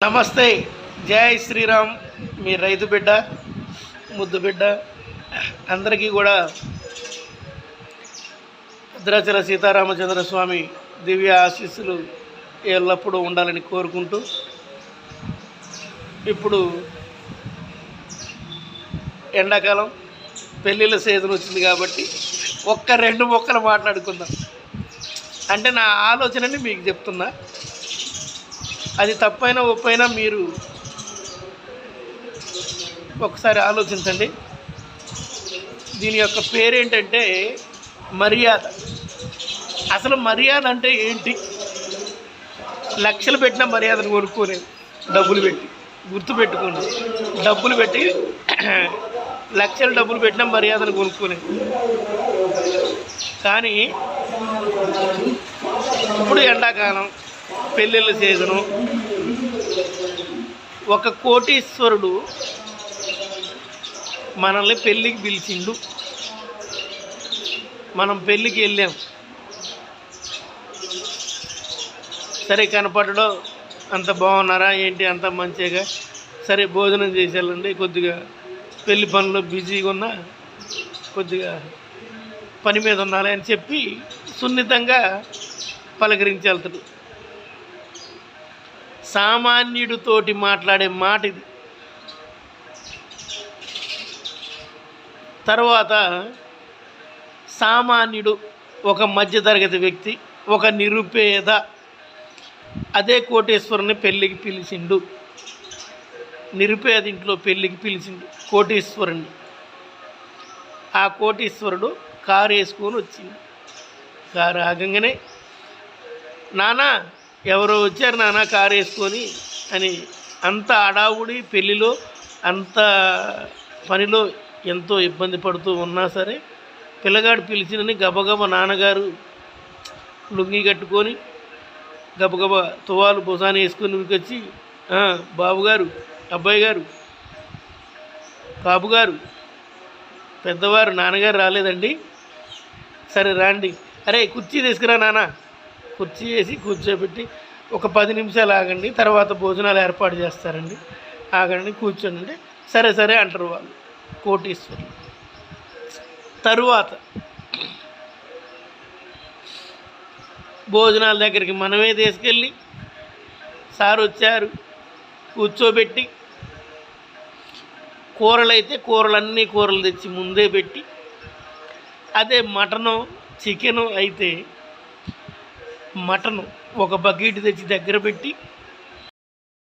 నమస్తే, జై శ్రీరామ్. మీ రైతు బిడ్డ, ముద్దు బిడ్డ. అందరికీ కూడా భద్రాచల సీతారామచంద్ర స్వామి దివ్య ఆశీస్సులు ఎల్లప్పుడూ ఉండాలని కోరుకుంటూ, ఇప్పుడు ఎండాకాలం పెళ్ళిళ్ళ సీజన్ వచ్చింది కాబట్టి ఒక్క రెండు మొక్కలు మాట్లాడుకుందాం. అంటే నా ఆలోచనని మీకు చెప్తున్నా. అది తప్పైనా ఒప్పైనా మీరు ఒకసారి ఆలోచించండి. దీని యొక్క పేరేంటంటే మర్యాద. అసలు మర్యాద అంటే ఏంటి? లక్షలు పెట్టిన మర్యాదను కొనుక్కోలేదు, డబ్బులు పెట్టి. గుర్తుపెట్టుకోండి, డబ్బులు పెట్టి లక్షలు డబ్బులు పెట్టిన మర్యాదను కొనుక్కోలేదు. కానీ ఇప్పుడు ఎండాకాలం పెళ్ళిళ్ళ సీజను. ఒక కోటీశ్వరుడు మనల్ని పెళ్ళికి పిలిచిండు. మనం పెళ్ళికి వెళ్ళాం. సరే, కనపడడం అంత బాగున్నారా ఏంటి, అంత మంచిగా, సరే భోజనం చేసేయాలండి, కొద్దిగా పెళ్లి పనులు బిజీగా ఉన్నా, కొద్దిగా పని మీద ఉండాలి అని చెప్పి సున్నితంగా పలకరించి వెళ్తాడు. సామాన్యుడితోటి మాట్లాడే మాట ఇది. తర్వాత సామాన్యుడు, ఒక మధ్యతరగతి వ్యక్తి, ఒక నిరుపేద, అదే కోటేశ్వరుని పెళ్ళికి పిలిచిండు. నిరుపేద ఇంట్లో పెళ్ళికి పిలిచిండు కోటేశ్వరుని. ఆ కోటేశ్వరుడు కారు వేసుకొని వచ్చింది. కారు ఆగంగానే, నానా ఎవరో వచ్చారు నాన్న కారు వేసుకొని అని, అంత అడావుడి పెళ్ళిలో, అంత పనిలో ఎంతో ఇబ్బంది పడుతూ ఉన్నా సరే, పిల్లగాడు పిలిచినని గబగబ నాన్నగారు లుంగి కట్టుకొని గబగబ తువాలు భుజాన్ని వేసుకొని వచ్చి, బాబుగారు, అబ్బాయి గారు, బాబుగారు, పెద్దవారు, నాన్నగారు రాలేదండి, సరే రండి, అరే కుర్చీ తీసుకురా నాన్న. కుర్చీ వేసి కూర్చోబెట్టి, ఒక 10 నిమిషాలు ఆగండి, తర్వాత భోజనాలు ఏర్పాటు చేస్తారండి, ఆగండి, కూర్చోండి. సరే సరే అంటారు వాళ్ళు, కోటీశ్వరులు. తరువాత భోజనాల దగ్గరికి మనమే తీసుకెళ్ళి, సార్ వచ్చారు, కూర్చోబెట్టి, కూరలైతే కూరలన్నీ కూరలు తెచ్చి ముందే పెట్టి, అదే మటను చికెను అయితే మటను ఒక బకెట్ తెచ్చి దగ్గర పెట్టి,